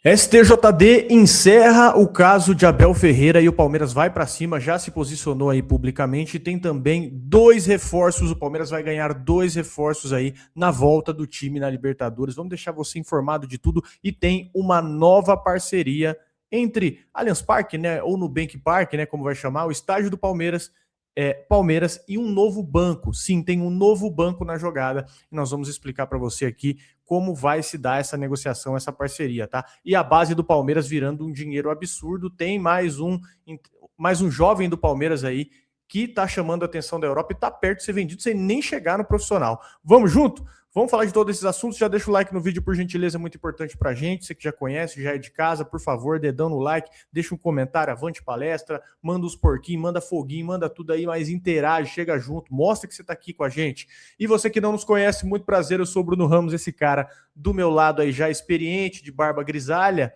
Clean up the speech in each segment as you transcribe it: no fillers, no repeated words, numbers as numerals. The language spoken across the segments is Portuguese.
STJD encerra o caso de Abel Ferreira e o Palmeiras vai para cima, já se posicionou aí publicamente. Tem também dois reforços, o Palmeiras vai ganhar dois reforços aí na volta do time na Libertadores. Vamos deixar você informado de tudo e tem uma nova parceria entre Allianz Parque, né, ou Nubank Park, né, como vai chamar, o estádio do Palmeiras, Palmeiras e um novo banco. Sim, tem um novo banco na jogada e nós vamos explicar para você aqui como vai se dar essa negociação, essa parceria, tá? E a base do Palmeiras virando um dinheiro absurdo. Tem mais um jovem do Palmeiras aí que tá chamando a atenção da Europa e tá perto de ser vendido sem nem chegar no profissional. Vamos junto? Vamos falar de todos esses assuntos. Já deixa o like no vídeo, por gentileza, é muito importante pra gente. Você que já conhece, já é de casa, por favor, dedão no like, deixa um comentário, avante palestra, manda os porquinhos, manda foguinho, manda tudo aí, mas interage, chega junto, mostra que você tá aqui com a gente. E você que não nos conhece, muito prazer, eu sou o Bruno Ramos, esse cara do meu lado aí já experiente, de barba grisalha.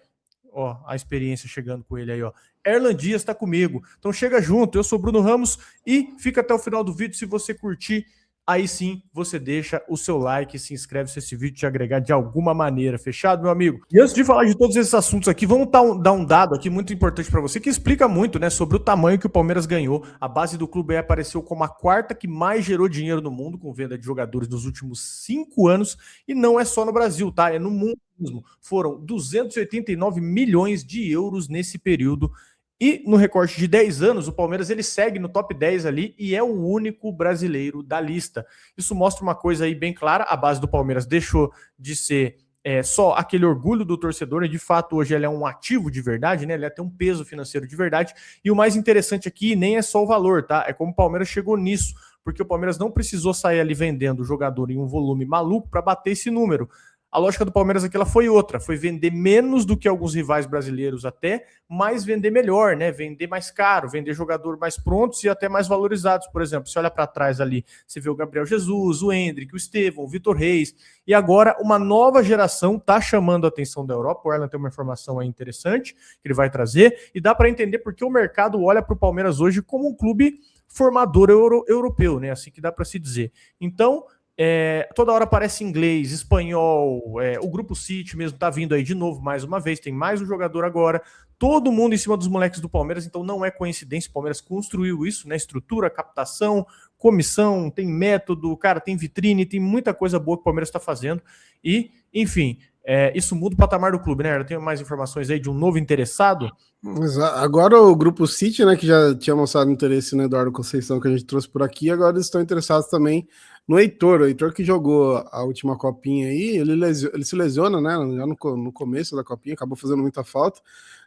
Ó, a experiência chegando com ele aí, ó. Erlan Dias está comigo. Então chega junto, eu sou Bruno Ramos e fica até o final do vídeo. Se você curtir, aí sim você deixa o seu like e se inscreve se esse vídeo te agregar de alguma maneira. Fechado, meu amigo? E antes de falar de todos esses assuntos aqui, vamos dar um dado aqui muito importante para você que explica muito, né, sobre o tamanho que o Palmeiras ganhou. A base do clube aí apareceu como a quarta que mais gerou dinheiro no mundo com venda de jogadores nos últimos 5 anos e não é só no Brasil, tá? É no mundo mesmo. Foram 289 milhões de euros nesse período. E no recorte de 10 anos, o Palmeiras ele segue no top 10 ali e é o único brasileiro da lista. Isso mostra uma coisa aí bem clara, a base do Palmeiras deixou de ser só aquele orgulho do torcedor, e de fato hoje ele é um ativo de verdade, né? Ele tem um peso financeiro de verdade, e o mais interessante aqui nem é só o valor, tá? É como o Palmeiras chegou nisso, porque o Palmeiras não precisou sair ali vendendo o jogador em um volume maluco para bater esse número. A lógica do Palmeiras aqui ela foi outra, foi vender menos do que alguns rivais brasileiros até, mas vender melhor, né? Vender mais caro, vender jogador mais prontos e até mais valorizados. Por exemplo, você olha para trás ali, você vê o Gabriel Jesus, o Endrick, o Estevão, o Vitor Reis, e agora uma nova geração está chamando a atenção da Europa. O Erlan tem uma informação aí interessante que ele vai trazer, e dá para entender porque o mercado olha para o Palmeiras hoje como um clube formador europeu, né? Assim que dá para se dizer. Então, toda hora aparece inglês, espanhol, o Grupo City mesmo tá vindo aí de novo mais uma vez, tem mais um jogador agora, todo mundo em cima dos moleques do Palmeiras, então não é coincidência, o Palmeiras construiu isso, né? Estrutura, captação, comissão, tem método, cara, tem vitrine, tem muita coisa boa que o Palmeiras está fazendo e, enfim, isso muda o patamar do clube, né? Eu tenho mais informações aí de um novo interessado. Agora o Grupo City, né, que já tinha mostrado interesse no Eduardo Conceição, que a gente trouxe por aqui, agora eles estão interessados também no Heitor. O Heitor que jogou a última copinha aí, ele se lesiona, né, já no começo da copinha, acabou fazendo muita falta.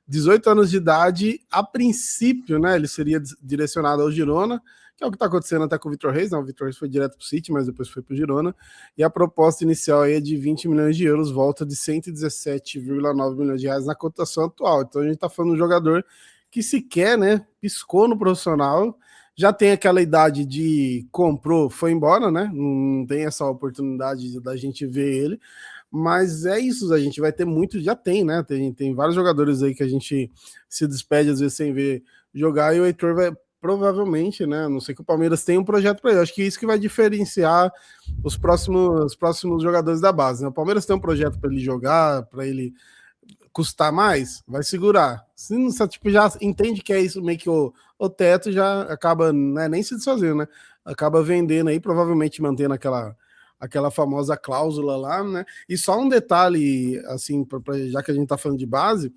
18 anos de idade, a princípio, né, ele seria direcionado ao Girona, que é o que está acontecendo até com o Vitor Reis, né? O Vitor Reis foi direto para o City, mas depois foi para o Girona, e a proposta inicial aí é de 20 milhões de euros, volta de 117,9 milhões de reais na cotação atual. Então a gente está falando de um jogador que sequer, né, piscou no profissional, já tem aquela idade de comprou, foi embora, né? Não tem essa oportunidade da gente ver ele, mas é isso, a gente vai ter muito, já tem, né? Tem vários jogadores aí que a gente se despede às vezes sem ver jogar, e o Heitor vai provavelmente, né? Não sei que o Palmeiras tem um projeto para ele. Acho que é isso que vai diferenciar os próximos jogadores da base, né? O Palmeiras tem um projeto para ele jogar, para ele custar mais, vai segurar. Se não, tipo, já entende que é isso, meio que o teto já acaba, né, nem se desfazendo, né? Acaba vendendo aí, provavelmente mantendo aquela famosa cláusula lá, né? E só um detalhe, assim, já que a gente tá falando de base,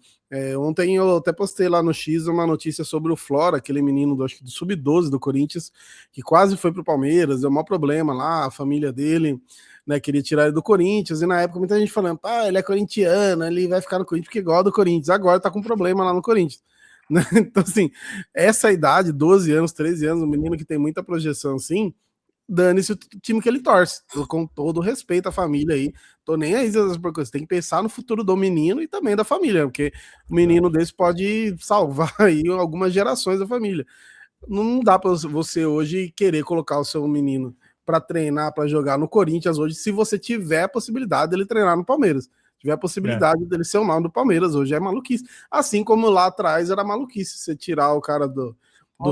ontem eu até postei lá no X uma notícia sobre o Flora, aquele menino acho que do Sub-12 do Corinthians, que quase foi pro Palmeiras, deu um maior problema lá, a família dele, né, queria tirar ele do Corinthians, e na época muita gente falando, ele é corintiano, ele vai ficar no Corinthians porque gosta do Corinthians, agora tá com problema lá no Corinthians. Né? Então, assim, essa idade, 12 anos, 13 anos, um menino que tem muita projeção assim, dane-se o time que ele torce, com todo o respeito à família aí, tô nem aí, você tem que pensar no futuro do menino e também da família, porque o menino desse pode salvar aí algumas gerações da família. Não dá para você hoje querer colocar o seu menino para treinar, para jogar no Corinthians hoje, se você tiver a possibilidade dele treinar no Palmeiras, tiver a possibilidade dele ser o nome do Palmeiras, hoje é maluquice, assim como lá atrás era maluquice, você tirar o cara do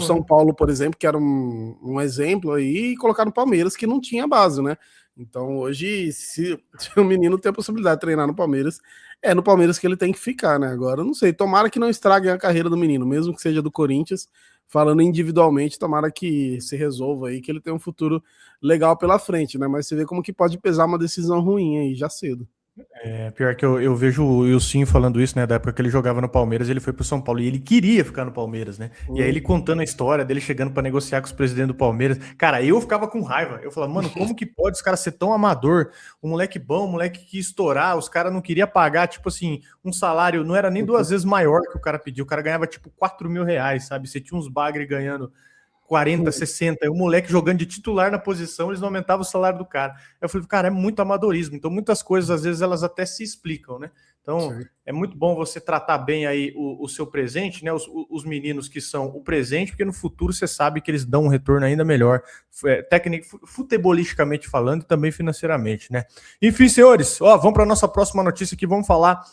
São Paulo, por exemplo, que era um exemplo aí, e colocar no Palmeiras, que não tinha base, né? Então hoje, se o menino tem a possibilidade de treinar no Palmeiras, é no Palmeiras que ele tem que ficar, né? Agora, eu não sei, tomara que não estraguem a carreira do menino, mesmo que seja do Corinthians, falando individualmente, tomara que se resolva aí, que ele tenha um futuro legal pela frente, né? Mas você vê como que pode pesar uma decisão ruim aí, já cedo. Pior que eu vejo o Wilson falando isso, né? Da época que ele jogava no Palmeiras, ele foi pro São Paulo e ele queria ficar no Palmeiras, né? E aí ele contando a história dele chegando para negociar com os presidentes do Palmeiras. Cara, eu ficava com raiva. Eu falava, mano, como que pode os caras ser tão amador? Um moleque bom, um moleque que ia estourar, os caras não queriam pagar, tipo assim, um salário, não era nem 2 vezes maior que o cara pediu. O cara ganhava tipo 4 mil reais, sabe? Você tinha uns bagre ganhando 40, 60, e o moleque jogando de titular na posição, eles não aumentavam o salário do cara. Eu falei, cara, é muito amadorismo. Então, muitas coisas, às vezes, elas até se explicam, né? Então, sim, é muito bom você tratar bem aí o seu presente, né? Os meninos que são o presente, porque no futuro você sabe que eles dão um retorno ainda melhor, futebolisticamente falando e também financeiramente, né? Enfim, senhores, ó, vamos para a nossa próxima notícia aqui, vamos falar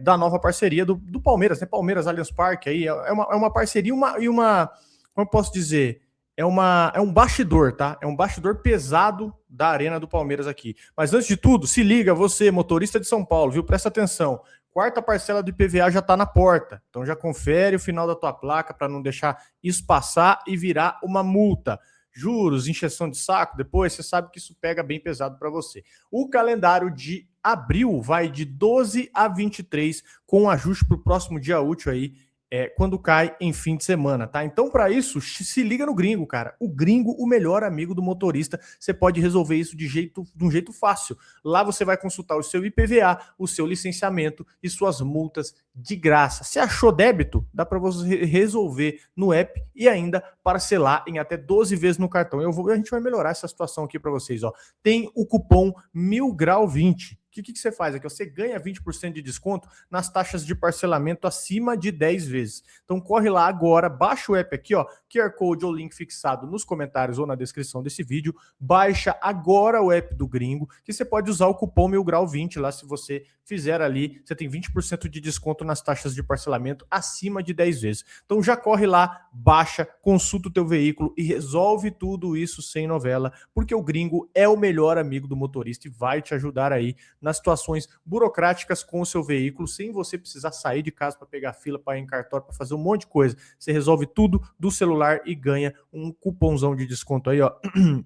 da nova parceria do Palmeiras, né? Palmeiras Allianz Parque aí, é uma parceria e uma como eu posso dizer, é um bastidor, tá? É um bastidor pesado da Arena do Palmeiras aqui. Mas antes de tudo, se liga, você, motorista de São Paulo, viu? Presta atenção. Quarta parcela do IPVA já tá na porta. Então já confere o final da tua placa para não deixar isso passar e virar uma multa. Juros, encheção de saco, depois você sabe que isso pega bem pesado para você. O calendário de abril vai de 12 a 23, com ajuste para o próximo dia útil aí, quando cai em fim de semana, tá? Então, para isso, se liga no Gringo, cara. O Gringo, o melhor amigo do motorista, você pode resolver isso de um jeito fácil. Lá você vai consultar o seu IPVA, o seu licenciamento e suas multas de graça. Se achou débito, dá para você resolver no app e ainda parcelar em até 12 vezes no cartão. A gente vai melhorar essa situação aqui para vocês, ó. Tem o cupom 1000grau20. O que você faz aqui? Você ganha 20% de desconto nas taxas de parcelamento acima de 10 vezes. Então corre lá agora, baixa o app aqui, ó, QR Code ou link fixado nos comentários ou na descrição desse vídeo. Baixa agora o app do Gringo, que você pode usar o cupom 1000grau20 lá. Se você fizer ali, você tem 20% de desconto nas taxas de parcelamento acima de 10 vezes. Então já corre lá, baixa, consulta o teu veículo e resolve tudo isso sem novela, porque o Gringo é o melhor amigo do motorista e vai te ajudar aí nas situações burocráticas com o seu veículo, sem você precisar sair de casa para pegar fila, para ir em cartório, para fazer um monte de coisa. Você resolve tudo do celular e ganha um cupomzão de desconto aí, ó,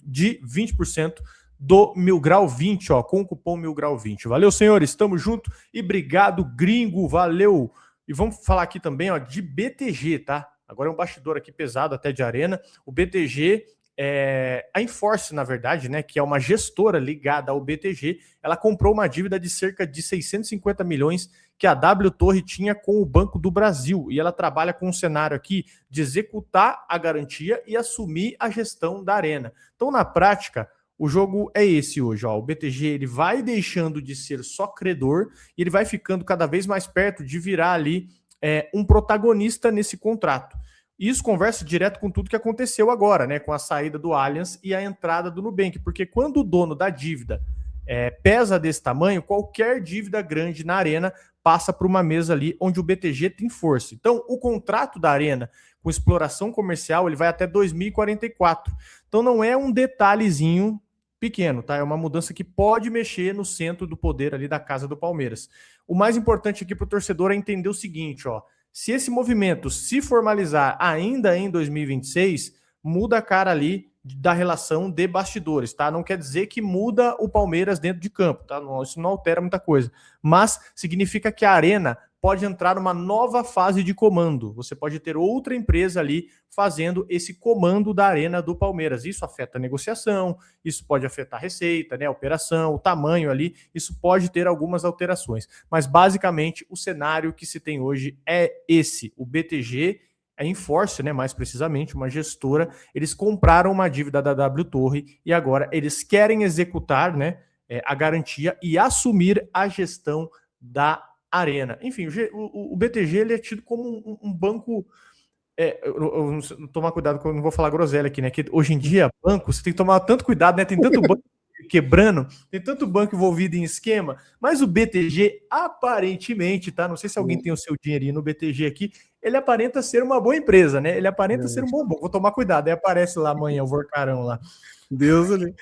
de 20% do 1000grau20, ó, com o cupom 1000grau20. Valeu, senhores, tamo junto e obrigado, Gringo, valeu. E vamos falar aqui também, ó, de BTG, tá? Agora é um bastidor aqui pesado até de arena. O BTG, a Enforce, na verdade, né, que é uma gestora ligada ao BTG, ela comprou uma dívida de cerca de 650 milhões que a W Torre tinha com o Banco do Brasil, e ela trabalha com um cenário aqui de executar a garantia e assumir a gestão da Arena. Então, na prática, o jogo é esse hoje, ó. O BTG ele vai deixando de ser só credor e ele vai ficando cada vez mais perto de virar ali um protagonista nesse contrato. Isso conversa direto com tudo que aconteceu agora, né? Com a saída do Allianz e a entrada do Nubank, porque quando o dono da dívida pesa desse tamanho, qualquer dívida grande na Arena passa por uma mesa ali onde o BTG tem força. Então, o contrato da Arena com exploração comercial, ele vai até 2044. Então, não é um detalhezinho pequeno, tá? É uma mudança que pode mexer no centro do poder ali da casa do Palmeiras. O mais importante aqui para o torcedor é entender o seguinte, ó. Se esse movimento se formalizar ainda em 2026, muda a cara ali da relação de bastidores, tá? Não quer dizer que muda o Palmeiras dentro de campo, tá? Isso não altera muita coisa. Mas significa que a Arena pode entrar numa nova fase de comando. Você pode ter outra empresa ali fazendo esse comando da Arena do Palmeiras. Isso afeta a negociação, isso pode afetar a receita, né, a operação, o tamanho ali, isso pode ter algumas alterações. Mas basicamente o cenário que se tem hoje é esse. O BTG, a Enforce, né, mais precisamente, uma gestora, eles compraram uma dívida da W Torre e agora eles querem executar, né, a garantia e assumir a gestão da Arena. Enfim, o BTG ele é tido como um banco. Tomar cuidado que eu não vou falar groselha aqui, né? Que hoje em dia, banco, você tem que tomar tanto cuidado, né? Tem tanto banco quebrando, tem tanto banco envolvido em esquema, mas o BTG aparentemente, tá? Não sei se alguém tem o seu dinheirinho no BTG aqui, ele aparenta ser uma boa empresa, né? Ele aparenta ser um bom banco. Vou tomar cuidado, aí aparece lá amanhã o Vorcarão lá. Deus ali.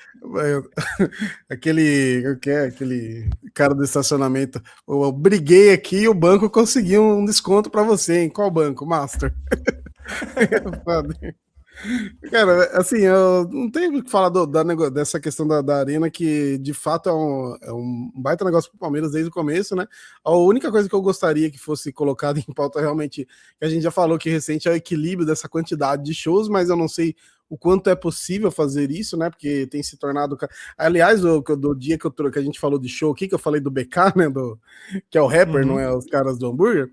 Aquele cara do estacionamento. Eu briguei aqui e o banco conseguiu um desconto para você, hein? Qual banco? Master. Cara, assim, eu não tenho o que falar dessa questão da arena, que de fato é um baita negócio pro Palmeiras desde o começo, né? A única coisa que eu gostaria que fosse colocada em pauta realmente, que a gente já falou que recente, é o equilíbrio dessa quantidade de shows, mas eu não sei o quanto é possível fazer isso, né? Porque tem se tornado. Aliás, do dia que a gente falou de show aqui, que eu falei do BK, né? Que é o rapper, não é os caras do hambúrguer.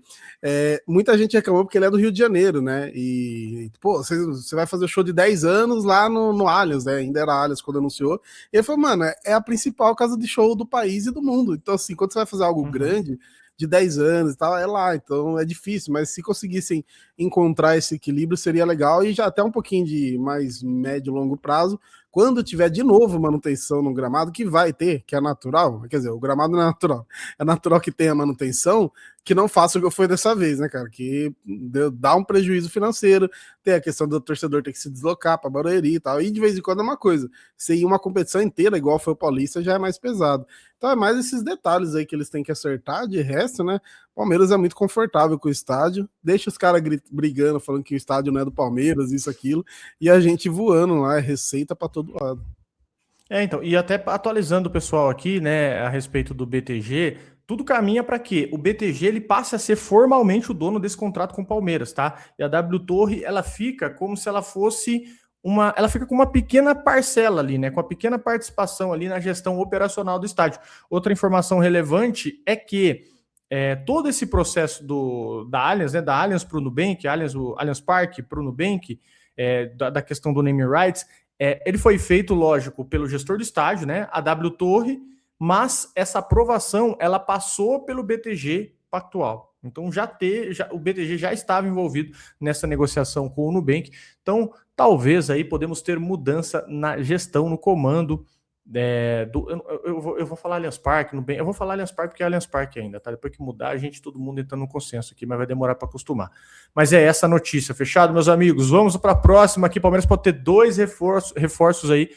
Muita gente reclamou porque ele é do Rio de Janeiro, né? E, pô, você vai fazer o show de 10 anos lá no Allianz, né? Ainda era Allianz quando anunciou. E ele falou, mano, é a principal casa de show do país e do mundo. Então, assim, quando você vai fazer algo grande, de 10 anos e tal, é lá. Então é difícil, mas se conseguissem encontrar esse equilíbrio, seria legal. E já até um pouquinho de mais médio e longo prazo, quando tiver de novo manutenção no gramado, que vai ter, que é natural, quer dizer, o gramado não é natural que tenha manutenção, que não faça o que foi dessa vez, né, cara? Que dá um prejuízo financeiro, tem a questão do torcedor ter que se deslocar para Barueri e tal, e de vez em quando é uma coisa. Se ir uma competição inteira, igual foi o Paulista, já é mais pesado. Então é mais esses detalhes aí que eles têm que acertar, de resto, né? O Palmeiras é muito confortável com o estádio, deixa os caras brigando, falando que o estádio não é do Palmeiras, isso, aquilo, e a gente voando lá, é receita para todo lado. Então, e até atualizando o pessoal aqui, né, a respeito do BTG, tudo caminha para que o BTG ele passe a ser formalmente o dono desse contrato com o Palmeiras, tá? E a W Torre, ela fica como se ela fosse ela fica com uma pequena parcela ali, né, com a pequena participação ali na gestão operacional do estádio. Outra informação relevante é que todo esse processo da Allianz, né, da Allianz para o Nubank, Allianz Parque para o Nubank, da questão do naming rights, ele foi feito, lógico, pelo gestor do estádio, né, a W Torre, mas essa aprovação ela passou pelo BTG Pactual. Então o BTG já estava envolvido nessa negociação com o Nubank. Então, talvez aí podemos ter mudança na gestão, no comando. Eu vou falar Allianz Parque, Nubank, eu vou falar Allianz Parque porque é Allianz Parque ainda, tá? Depois que mudar, todo mundo entra no consenso aqui, mas vai demorar para acostumar. Mas é essa a notícia, fechado, meus amigos? Vamos para a próxima aqui. O Palmeiras pode ter 2 reforços aí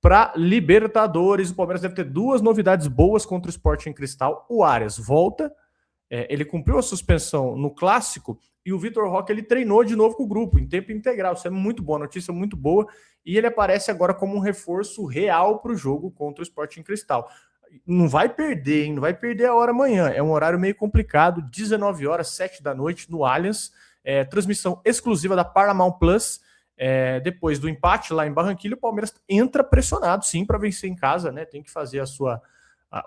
para Libertadores. O Palmeiras deve ter 2 novidades boas contra o Sporting Cristal. O Arias volta, ele cumpriu a suspensão no Clássico e o Vitor Roque ele treinou de novo com o grupo em tempo integral. Isso é muito boa, notícia muito boa. E ele aparece agora como um reforço real para o jogo contra o Sporting Cristal. Não vai perder, hein? Não vai perder a hora amanhã. É um horário meio complicado, 19 horas, 7 da noite no Allianz. Transmissão exclusiva da Paramount Plus. Depois do empate lá em Barranquilla, o Palmeiras entra pressionado, sim, para vencer em casa, né? Tem que fazer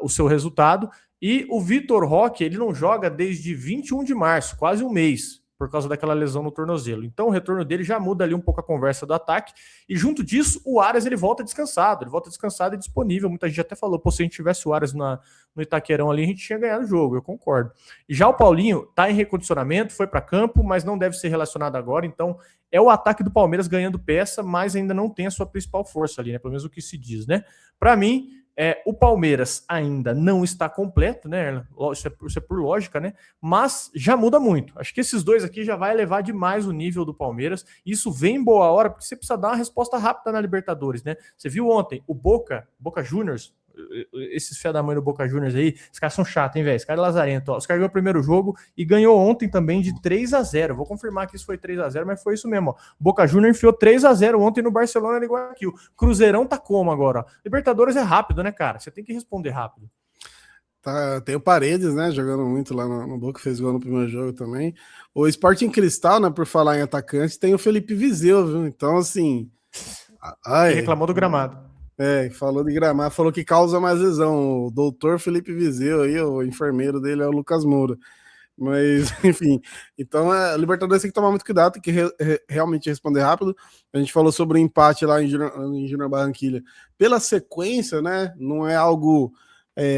o seu resultado. E o Vitor Roque, ele não joga desde 21 de março, quase um mês, por causa daquela lesão no tornozelo. Então o retorno dele já muda ali um pouco a conversa do ataque. E junto disso, o Arias ele volta descansado. Ele volta descansado e disponível. Muita gente até falou, pô, se a gente tivesse o Arias no Itaquerão ali, a gente tinha ganhado o jogo. Eu concordo. E já o Paulinho tá em recondicionamento, foi para campo, mas não deve ser relacionado agora. Então é o ataque do Palmeiras ganhando peça, mas ainda não tem a sua principal força ali, né? Pelo menos o que se diz, né? Para mim, o Palmeiras ainda não está completo, né? Isso é por lógica, né? Mas já muda muito. Acho que esses 2 aqui já vai elevar demais o nível do Palmeiras. Isso vem em boa hora, porque você precisa dar uma resposta rápida na Libertadores, né? Você viu ontem o Boca Juniors, esses fé da mãe do Boca Juniors aí, os caras são chatos, hein, velho? Os caras é lazarento. Os caras ganhou o primeiro jogo e ganhou ontem também de 3-0. Vou confirmar que isso foi 3-0, mas foi isso mesmo. Ó. Boca Juniors enfiou 3-0 ontem no Barcelona de Guayaquil. Cruzeirão tá como agora? Ó. Libertadores é rápido, né, cara? Você tem que responder rápido. Tá, tem o Paredes, né, jogando muito lá no Boca, fez gol no primeiro jogo também. O Sporting Cristal, né, por falar em atacante, tem o Felipe Viseu, viu? Então, assim... Ele reclamou do gramado. Falou de gramado, falou que causa mais lesão. O doutor Felipe Viseu aí, o enfermeiro dele é o Lucas Moura. Mas, enfim, então a Libertadores tem que tomar muito cuidado, tem que realmente responder rápido. A gente falou sobre o empate lá em Júnior Barranquilla. Pela sequência, né, não é algo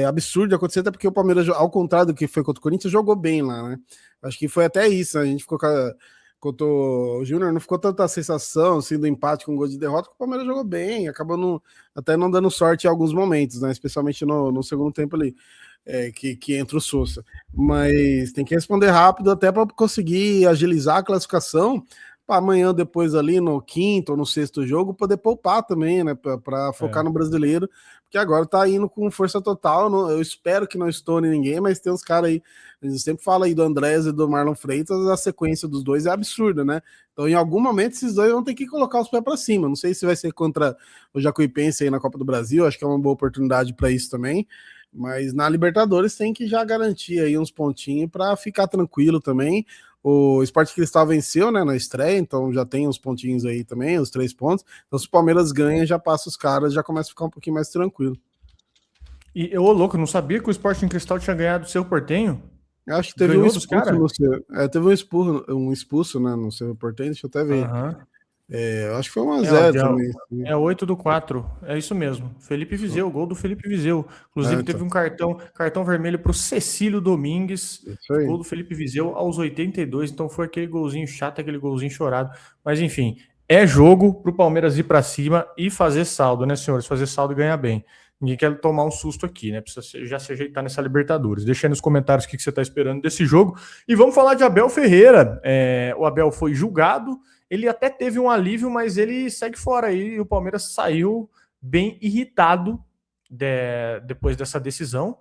absurdo de acontecer, até porque o Palmeiras, ao contrário do que foi contra o Corinthians, jogou bem lá, né? Acho que foi até isso, né? A gente ficou contra o Júnior, não ficou tanta sensação assim, do empate com gol de derrota, que o Palmeiras jogou bem, acabou até não dando sorte em alguns momentos, né? Especialmente no segundo tempo ali, que entra o Sousa. Mas tem que responder rápido até para conseguir agilizar a classificação, para amanhã, depois ali no quinto ou no sexto jogo, poder poupar também, né? Para focar no brasileiro, porque agora tá indo com força total. Eu espero que não estoure ninguém, mas tem uns caras aí, a gente sempre fala aí do Andrés e do Marlon Freitas, a sequência dos dois é absurda, né? Então, em algum momento, esses dois vão ter que colocar os pés para cima. Não sei se vai ser contra o Jacuipense aí na Copa do Brasil, acho que é uma boa oportunidade para isso também. Mas na Libertadores tem que já garantir aí uns pontinhos para ficar tranquilo também. O Sport Cristal venceu, né, na estreia, então já tem uns pontinhos aí também, os 3 pontos. Então se o Palmeiras ganha, já passa os caras, já começa a ficar um pouquinho mais tranquilo. E eu, louco, não sabia que o Sporting Cristal tinha ganhado o seu Portenho? Eu acho que teve Ganhou um dos expulso caras? no seu, teve um expulso, né, no seu Portenho, deixa eu até ver. Eu acho que foi 1-0 também. É 8-4, é isso mesmo. Felipe Viseu, gol do Felipe Viseu. Inclusive teve um cartão vermelho para o Cecílio Domingues, gol do Felipe Viseu aos 82, então foi aquele golzinho chato, aquele golzinho chorado. Mas enfim, é jogo para o Palmeiras ir para cima e fazer saldo, né, senhores? Fazer saldo e ganhar bem. Ninguém quer tomar um susto aqui, né? Precisa já se ajeitar nessa Libertadores. Deixa aí nos comentários o que você está esperando desse jogo. E vamos falar de Abel Ferreira. O Abel foi julgado, ele até teve um alívio, mas ele segue fora aí. E o Palmeiras saiu bem irritado depois dessa decisão.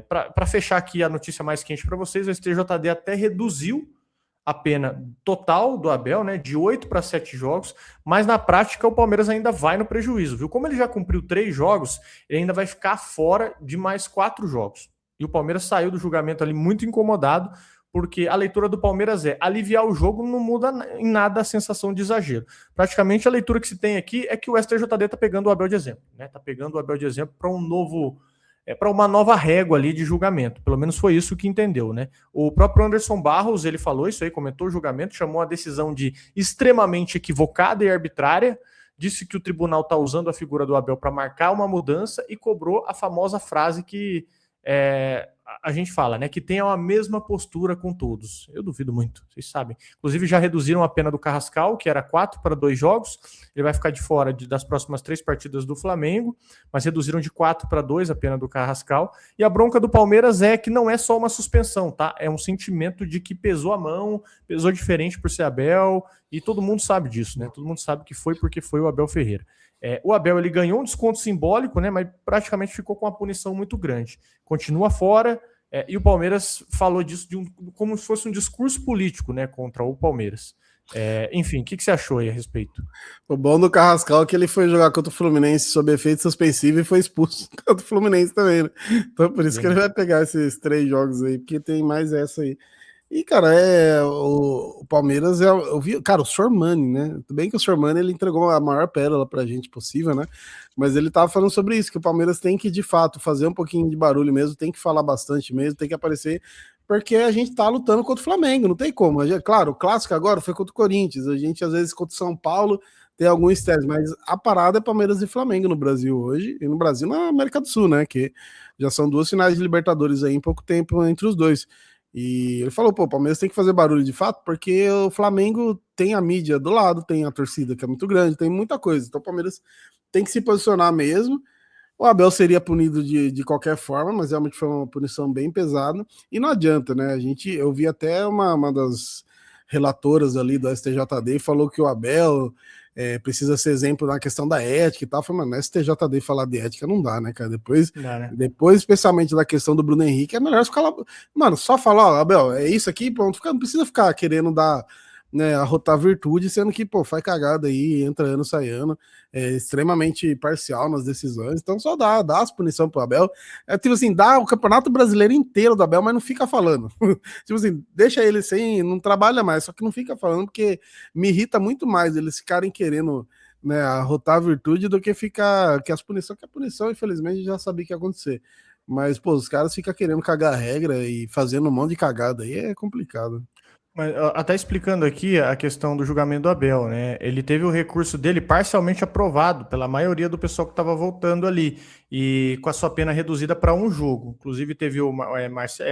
Para fechar aqui a notícia mais quente para vocês, o STJD até reduziu a pena total do Abel, né, de 8 para 7 jogos, mas na prática o Palmeiras ainda vai no prejuízo, viu? Como ele já cumpriu 3 jogos, ele ainda vai ficar fora de mais 4 jogos. E o Palmeiras saiu do julgamento ali muito incomodado, porque a leitura do Palmeiras é aliviar o jogo não muda em nada a sensação de exagero. Praticamente a leitura que se tem aqui é que o STJD está pegando o Abel de exemplo, né? Está pegando o Abel de exemplo para para uma nova régua ali de julgamento. Pelo menos foi isso que entendeu, né? O próprio Anderson Barros, ele falou isso aí, comentou o julgamento, chamou a decisão de extremamente equivocada e arbitrária, disse que o tribunal está usando a figura do Abel para marcar uma mudança e cobrou a famosa frase que a gente fala, né? Que tenha a mesma postura com todos. Eu duvido muito, vocês sabem. Inclusive já reduziram a pena do Carrascal, que era 4 para 2 jogos. Ele vai ficar de fora das próximas 3 partidas do Flamengo, mas reduziram de 4 para 2 a pena do Carrascal. E a bronca do Palmeiras é que não é só uma suspensão, tá? É um sentimento de que pesou a mão, pesou diferente por ser Abel, e todo mundo sabe disso, né? Todo mundo sabe que foi porque foi o Abel Ferreira. O Abel ele ganhou um desconto simbólico, né, mas praticamente ficou com uma punição muito grande. Continua fora, e o Palmeiras falou disso como se fosse um discurso político, né, contra o Palmeiras. Enfim, o que você achou aí a respeito? O bom do Carrascal é que ele foi jogar contra o Fluminense sob efeito suspensivo e foi expulso contra o Fluminense também, né? Então por isso que ele vai pegar esses 3 jogos aí, porque tem mais essa aí. E, cara, o Palmeiras, eu vi, cara, o Sormani, né? Tudo bem que o Sormani, ele entregou a maior pérola pra gente possível, né? Mas ele tava falando sobre isso, que o Palmeiras tem que, de fato, fazer um pouquinho de barulho mesmo, tem que falar bastante mesmo, tem que aparecer, porque a gente tá lutando contra o Flamengo, não tem como. Claro, o clássico agora foi contra o Corinthians, a gente, às vezes, contra o São Paulo, tem alguns estresse, mas a parada é Palmeiras e Flamengo no Brasil hoje, e no Brasil na América do Sul, né? Que já são 2 finais de Libertadores aí em pouco tempo entre os dois. E ele falou, pô, o Palmeiras tem que fazer barulho de fato, porque o Flamengo tem a mídia do lado, tem a torcida que é muito grande, tem muita coisa. Então o Palmeiras tem que se posicionar mesmo. O Abel seria punido de qualquer forma, mas realmente foi uma punição bem pesada. E não adianta, né? Eu vi até uma das relatoras ali do STJD falou que o Abel precisa ser exemplo na questão da ética e tal. Falei, mano, STJD falar de ética não dá, né, cara? Depois, especialmente da questão do Bruno Henrique, é melhor ficar lá. Mano, só falar, ó, Abel, é isso aqui, pronto. Não precisa ficar querendo dar, né, arrotar virtude, sendo que, pô, faz cagada aí, entra ano, sai ano, é extremamente parcial nas decisões, então só dá as punições pro Abel, tipo assim, dá o campeonato brasileiro inteiro do Abel, mas não fica falando, tipo assim, deixa ele sem, não trabalha mais, só que não fica falando, porque me irrita muito mais eles ficarem querendo, né, arrotar virtude do que ficar, que a punição, infelizmente, já sabia que ia acontecer, mas, pô, os caras ficam querendo cagar a regra e fazendo um monte de cagada, aí é complicado. Mas, até explicando aqui a questão do julgamento do Abel, né? Ele teve o recurso dele parcialmente aprovado pela maioria do pessoal que estava votando ali, e com a sua pena reduzida para 1 jogo. Inclusive teve o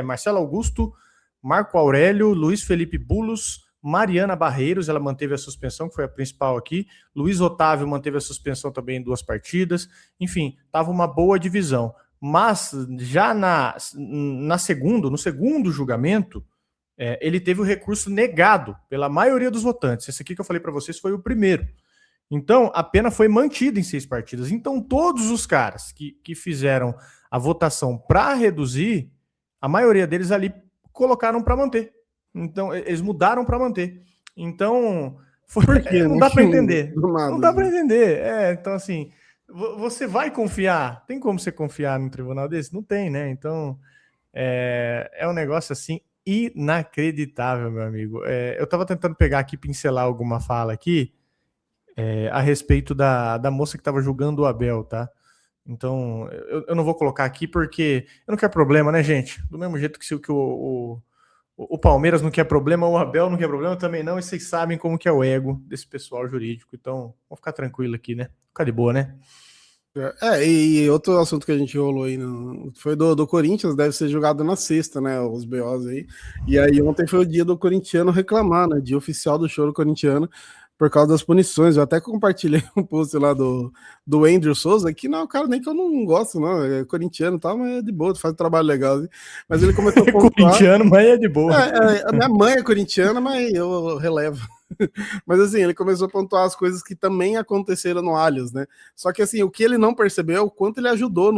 Marcelo Augusto, Marco Aurélio, Luiz Felipe Bulos, Mariana Barreiros, ela manteve a suspensão, que foi a principal aqui. Luiz Otávio manteve a suspensão também em 2 partidas. Enfim, estava uma boa divisão. Mas já no segundo julgamento, ele teve o recurso negado pela maioria dos votantes. Esse aqui que eu falei para vocês foi o primeiro. Então, a pena foi mantida em 6 partidas. Então, todos os caras que fizeram a votação para reduzir, a maioria deles ali colocaram para manter. Então, eles mudaram para manter. Então, não dá para entender. Não dá para entender. Então, assim, você vai confiar? Tem como você confiar num tribunal desse? Não tem, né? Então, é um negócio assim inacreditável, meu amigo. Eu estava tentando pegar aqui, pincelar alguma fala aqui a respeito da moça que estava julgando o Abel, tá? Então, eu não vou colocar aqui porque eu não quero problema, né, gente? Do mesmo jeito que o Palmeiras não quer problema, o Abel não quer problema também não, e vocês sabem como que é o ego desse pessoal jurídico. Então, vamos ficar tranquilo aqui, né? Ficar de boa, né? E outro assunto que a gente rolou aí foi do Corinthians, deve ser jogado na sexta, né? Os BOs aí. E aí ontem foi o dia do corintiano reclamar, né? Dia oficial do choro corintiano, por causa das punições. Eu até compartilhei um post lá do Andrew Souza, que não é um cara nem que eu não gosto, não. É corintiano e tal, mas é de boa, faz um trabalho legal. Assim. Mas ele começou a pontuar... corintiano, mas é de boa. A minha mãe é corintiana, mas eu relevo. Mas assim, ele começou a pontuar as coisas que também aconteceram no Allianz, né? Só que assim, o que ele não percebeu é o quanto ele ajudou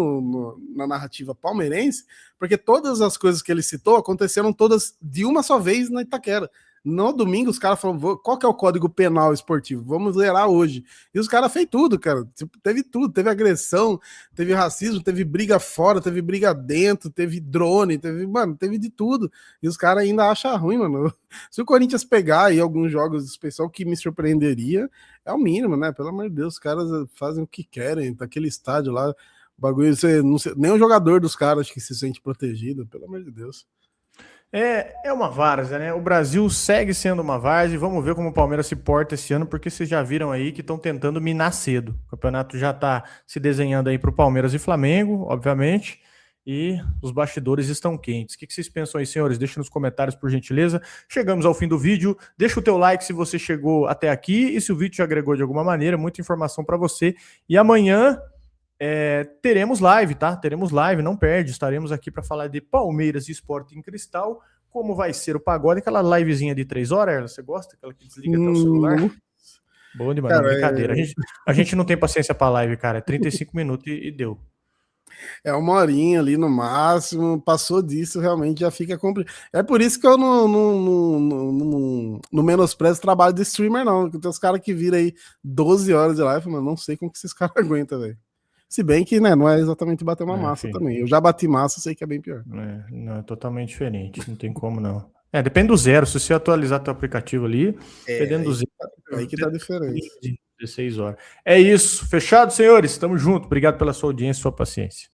na narrativa palmeirense, porque todas as coisas que ele citou aconteceram todas de uma só vez na Itaquera. No domingo, os caras falaram, qual que é o código penal esportivo? Vamos zerar hoje. E os caras fez tudo, cara. Teve tudo. Teve agressão, teve racismo, teve briga fora, teve briga dentro, teve drone, teve de tudo. E os caras ainda acham ruim, mano. Se o Corinthians pegar aí alguns jogos especial, que me surpreenderia, é o mínimo, né? Pelo amor de Deus, os caras fazem o que querem, daquele estádio lá. O bagulho, não sei, nem o jogador dos caras que se sente protegido, pelo amor de Deus. É uma várzea, né? O Brasil segue sendo uma várzea. Vamos ver como o Palmeiras se porta esse ano, porque vocês já viram aí que estão tentando minar cedo. O campeonato já está se desenhando aí para o Palmeiras e Flamengo, obviamente, e os bastidores estão quentes. O que vocês pensam aí, senhores? Deixa nos comentários, por gentileza. Chegamos ao fim do vídeo. Deixa o teu like se você chegou até aqui e se o vídeo te agregou de alguma maneira. Muita informação para você. E amanhã... teremos live, tá? Teremos live, não perde. Estaremos aqui para falar de Palmeiras e Sporting Cristal. Como vai ser o pagode? Aquela livezinha de 3 horas, você gosta? Aquela que desliga até o celular? Bom demais, cara, não, brincadeira. A gente não tem paciência para live, cara. 35 minutos e deu. É uma horinha ali no máximo, passou disso, realmente já fica complicado. É por isso que eu não menosprezo o trabalho de streamer, não. Tem uns caras que viram aí 12 horas de live, mas não sei como que esses caras aguentam, velho. Se bem que, né, não é exatamente bater uma massa também. Eu já bati massa, sei que é bem pior. Não, é totalmente diferente, não tem como não. Depende do zero, se você atualizar teu aplicativo ali, dependendo do zero. Aí que tá diferente. 16 horas. É isso, fechado, senhores? Tamo junto, obrigado pela sua audiência e sua paciência.